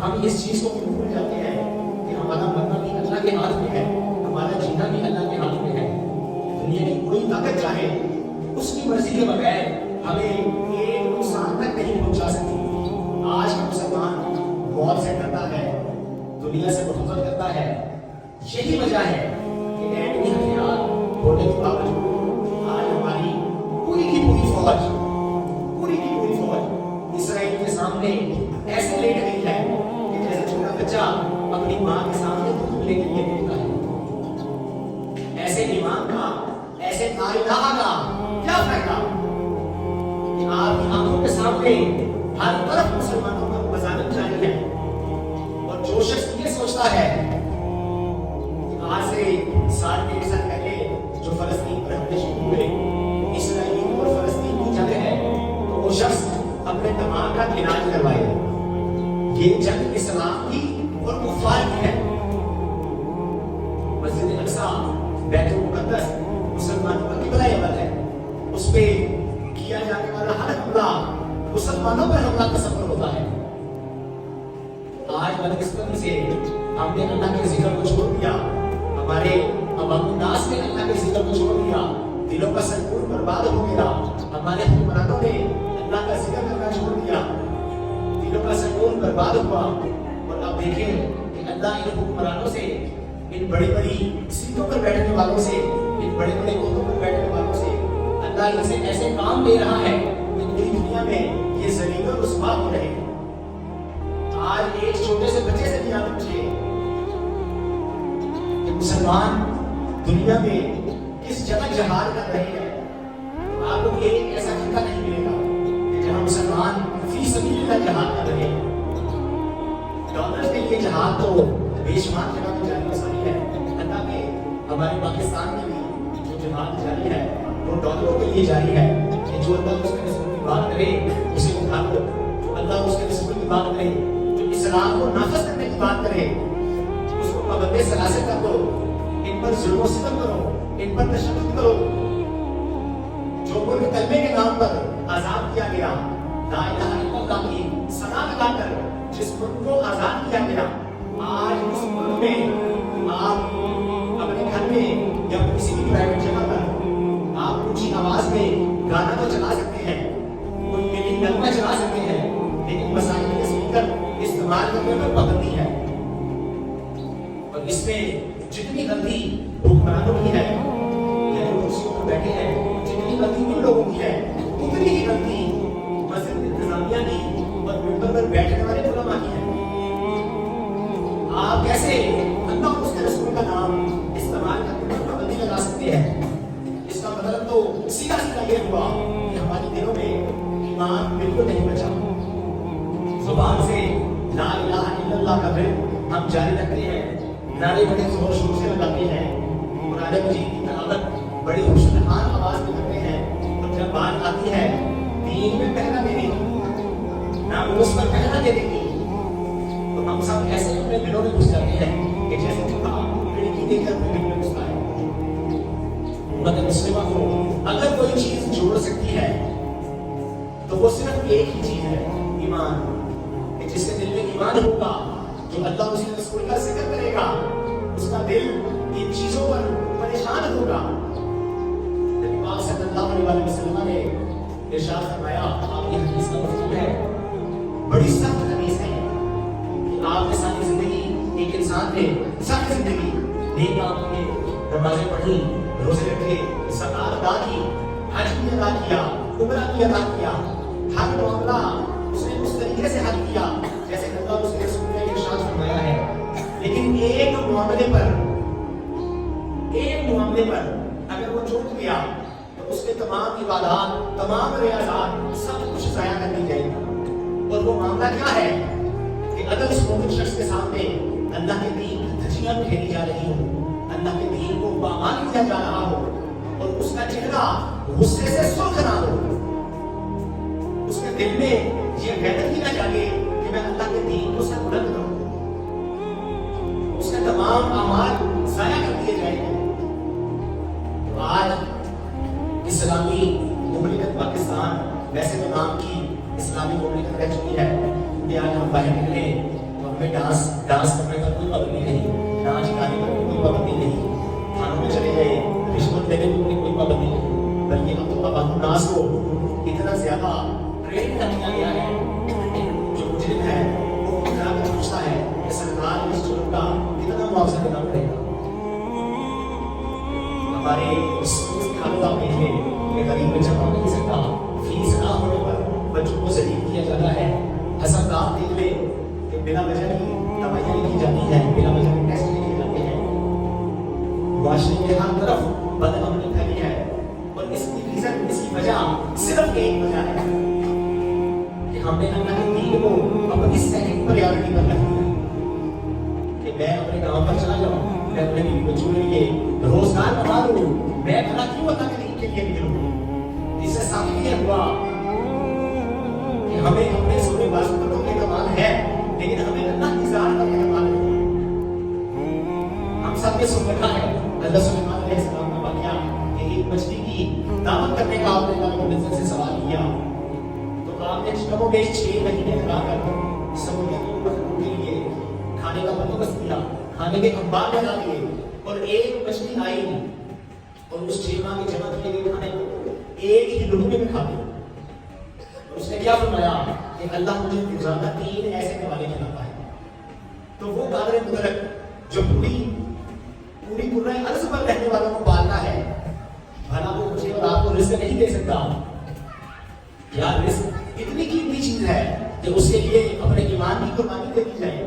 ہم اس چیز کو بھول جاتے ہیں کہ ہمارا مرنا بھی اللہ کے ہاتھ میں ہے، ہمارا جینا بھی اللہ کے ہاتھ میں ہے۔ دنیا کی کوئی طاقت چاہے اس کی مرضی کے بغیر ہمیں ایک نقصان تک نہیں پہنچا سکتی۔ آج کا مسلمان موت سے ڈرتا ہے، دنیا سے محبت کرتا ہے، یہی وجہ ہے کہ ایٹمی ہتھیار ہونے کے باوجود آج ہماری پوری کی پوری فوج اسرائیل کے سامنے ایسے لیٹ گئی ہے کہ جیسے چھوٹا بچہ اپنی ماں کے سامنے دودھ لے کے لیے دیتا ہے۔ ایسے ایمان کا، ایسے لا الہ کا کیا فائدہ کہ آپ کی آنکھوں کے سامنے ہر طرف مسلمانوں کا مظالم جاری ہے، اور جو شخص یہ سوچتا ہے کہ آج سے 3.5 سال پہلے جو فلسطین پر حملے شروع ہوئے، اسرائیل اور فلسطین کی جنگ ہے، تو وہ شخص اپنے دماغ کا علاج کروائے۔ یہ جنگ اسلام کی اور کفار کی ہے۔ مسجد اقصیٰ بیت المقدس مسلمانوں کا قبلہ اول ہے، اس پہ کیا جانے والا ہر حملہ مسلمانوں پر حملہ تصور ہوتا ہے۔ آج بدقسمتی سے ہم نے اللہ کے ذکر کو چھوڑ دیا، ہمارے عوام الناس نے اللہ کے ذکر کو چھوڑ دیا، دلوں کا سکون برباد ہو گیا۔ ہمارے حکمرانوں نے اللہ کا ذکر کرنا چھوڑ دیا، دلوں کا سکون برباد ہوا۔ اور اب دیکھیں کہ اللہ ان حکمرانوں سے، ان بڑی بڑی سیٹوں پر بیٹھنے والوں سے، ان بڑے بڑے عہدوں پر بیٹھنے والوں سے اللہ ان سے ایسے کام لے رہا ہے کہ پوری دنیا میں یہ ذلیل و رسوا ہو رہے ہیں۔ آج ایک چھوٹے سے بچے سے بھی آپ پوچھیے کہ مسلمان دنیا میں کس جگہ جہاد کر رہے ہیں، آپ کو ایک ایسا خطہ نہیں ملے گا کہ جہاں مسلمان فی سبیل اللہ جہاد کر رہے ہیں۔ ڈالر کے لیے جہاد تو بے شمار جگہ میں جاری مسائل ہے، حتیٰ کہ ہمارے پاکستان میں بھی جو جہاد جاری ہے وہ ڈالروں کے لیے جاری ہے کہ جو اللہ اس کے رسول کی بات کرے اسے اٹھا دو، جو اللہ اس کے رسول کی بات کرے، جو اسلام کو نافذ کرنے کی بات کرے اس کو پابند ثلاثت کر دو، ان پر ظلم و ستم کرو، ان پر تشدد کرو۔ جو ملک کلمے کے نام پر آزاد کیا گیا، لا الہ الا اللہ کی ثنا لگا کر جس ملک کو آزاد کیا گیا، آج اس ملک میں آپ اپنے گھر میں یا کسی بھی پرائیویٹ جگہ پر آپ اونچی آواز میں گانا تو چلا سکتے ہیں، کوئی ملی نغمہ چلا سکتے ہیں، لیکن مساجد کے اسپیکر استعمال کرنے پر پابندی ہے۔ اور اس میں جتنی غلطی حکمرانوں کی ہے، یعنی کرسیوں پر بیٹھے ہیں، جتنی غلطی ان لوگوں کی ہے، اتنی ہی غلطی مسجد انتظامیہ کی اور ممبر پر بیٹھنے والے علماء کی ہے۔ آپ کیسے اللہ اور اس کے رسول کا نام استعمال کرنے پر پابندی لگا سکتے ہیں؟ اس کا مطلب تو سیدھا سیدھا یہ ہوا کہ ہمارے دلوں میں ایمان بالکل نہیں بچا۔ زبان سے لا الہ الا اللہ کا ورد ہم جاری رکھتے ہیں، نعرے بڑے زور شور سے لگاتے ہیں، قرآن مجید کی تلاوت بڑی خوشگوار آواز میں کرتے ہیں، اور جب بات آتی ہے دین میں پہلا دینے کی، ناموس پر پہلا دینے کی، تو ہم سب ایسے اپنے دلوں میں گھس جاتے ہیں کہ جیسے چوہا کھڑکی دیکھ کر اپنے دل میں گھستا ہے۔ امت مسلمہ کو اگر کوئی چیز جوڑ سکتی ہے تو وہ صرف ایک ہی چیز ہے، ایمان۔ کہ جس کے دل میں ایمان ہوگا، جو اللہ اس کے رسول کا ذکر کرے گا، اس کا دل ان چیزوں پر پریشان ہوگا۔ نبی پاک صلی اللہ علیہ وسلم نے ارشاد فرمایا، آپ یہ حدیث کا مفہوم ہے، بڑی سخت حدیث ہے کہ آپ نے ساری زندگی، ایک انسان نے ساری زندگی نیک کام کیے، نمازیں پڑھی، روزے رکھے، زکات ادا کی، حج بھی ادا کیا، عمرہ بھی ادا کیا، ہر معاملہ اس نے اس طریقے سے حل کیا جیسے اللہ اس کے رسول نے ارشاد فرمایا ہے، لیکن ایک معاملے پر اگر وہ چوک گیا تو اس کے تمام عبادات، تمام ریاضات سب کچھ ضائع کر دی جائے گی۔ اور وہ معاملہ کیا ہے کہ اگر اس مومن شخص کے سامنے اللہ کے دین کی دھجیاں پھیری جا رہی ہو، اللہ کے دین کو پامال کیا جا رہا ہو، اور اس کا چہرہ غصے سے سرخ نہ ہو، اس کے دل میں یہ غیرت ہی نہ جاگے کہ میں اللہ کے دین کو سر بلند کروں، اس کے تمام اعمال ضائع کر دیے جائیں گے۔ تو آج اسلامی مملکت پاکستان ویسے تو نام کی اسلامی مملکت رہ چکی ہے، کہ آج ہم باہر نکلے اور ہمیں ڈانس کرنے پر کوئی پابندی نہیں، ناچ گانے پر کوئی پابندی نہیں، کھانوں میں چلے گئے رشوت دینے پر کوئی پابندی نہیں، بلکہ اب تو اب الناس کو اتنا زیادہ ٹرین کر دیا گیا ہے، جو مجرم ہے وہ اتنا کر پوچھتا ہے کہ سرکار اس جرم کا کتنا معاوضہ دینا پڑے گا۔ ہمارے اسکول کی حالت آپ دیکھیں کہ غریب بچہ پڑھ نہیں سکتا، فیس نہ ہونے پر بچوں کو ذلیل کیا جاتا ہے۔ ہسپتال دیکھ لے کہ بنا وجہ کی دوائیاں لکھی جاتی ہیں، بنا وجہ کے ٹیسٹ لکھے جاتے ہیں، معاشرے کے ہر طرف بدامنی پھیلی ہے، اور اس کی ریزن، اس کی وجہ صرف ایک وجہ ہے کہ ہم نے اللہ کے دین کو اپنی سیکنڈ پریورٹی پر رکھ دیا کہ میں اپنے گاؤں پر چلا جاؤں، میں اپنے بیوی بچوں کے لیے روزگار کما لوں، میں بھلا کیوں اللہ کے دین کے لیے نکلوں؟ اس سے ثابت یہ ہوا کہ ہمیں اپنے سونے بازو پر تو اعتماد ہے، لیکن ہمیں اللہ کی ذات پر اعتماد نہیں۔ ہم سب نے سن رکھا ہے حضرت سلیمان علیہ السلام کا واقعہ کہ ایک مچھلی کی دعوت کرنے کا آپ نے اللہ کے سے سوال کیا، تو آپ نے کموں میں 6 مہینے لگا کر سمندر کے مخلوق کے لیے کھانے کا بندوبست کیا، کھانے کے انبار بنا دیے، اور ایک مچھلی آئی اور اس 6 ماہ کے جمع کیے گئے کھانے کو ایک ہی لقمے میں کھا لیا۔ اس نے کیا فرمایا کہ اللہ مجھے روزانہ 3 ایسے نوالے کھلاتا ہے۔ تو وہ قادر مطلق جو پوری پورے عرض پر رہنے والوں کو پالتا ہے، بھلا وہ مجھے اور آپ کو رزق نہیں دے سکتا؟ یا رزق اتنی قیمتی چیز ہے کہ اس کے لیے اپنے ایمان کی قربانی دے دی جائے۔